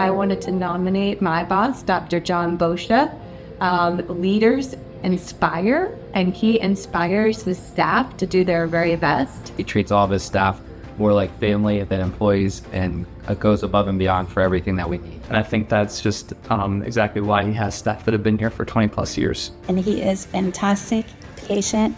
I wanted to nominate my boss, Dr. John Boscia. Leaders inspire, and he inspires his staff to do their very best. He treats all of his staff more like family than employees, and goes above and beyond for everything that we need. And I think that's just exactly why he has staff that have been here for 20 plus years. And he is fantastic, patient,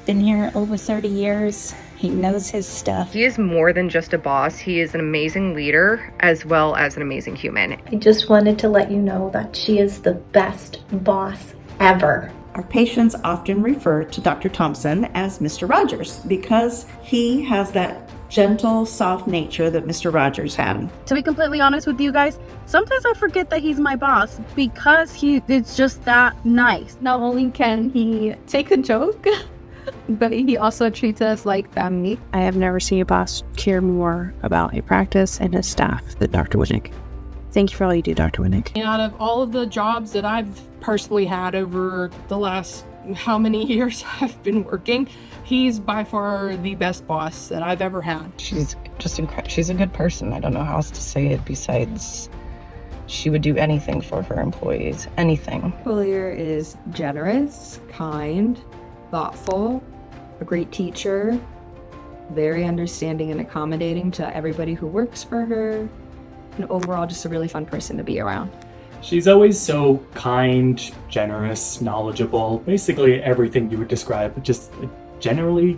been here over 30 years. He knows his stuff. He is more than just a boss. He is an amazing leader as well as an amazing human. I just wanted to let you know that she is the best boss ever. Our patients often refer to Dr. Thompson as Mr. Rogers because he has that gentle, soft nature that Mr. Rogers had. To be completely honest with you guys, sometimes I forget that he's my boss because he is just that nice. Not only can he take a joke, but he also treats us like family. I have never seen a boss care more about a practice and his staff than Dr. Winnick. Thank you for all you do, Dr. Winnick. And out of all of the jobs that I've personally had over the last how many years I've been working, he's by far the best boss that I've ever had. She's just incredible. She's a good person. I don't know how else to say it besides she would do anything for her employees. Anything. Julia is generous, kind, thoughtful, a great teacher, very understanding and accommodating to everybody who works for her, and overall just a really fun person to be around. She's always so kind, generous, knowledgeable, basically everything you would describe, just a generally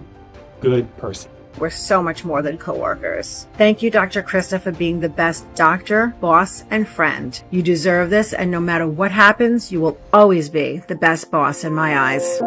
good person. We're so much more than coworkers. Thank you, Dr. Krista, for being the best doctor, boss, and friend. You deserve this, and no matter what happens, you will always be the best boss in my eyes.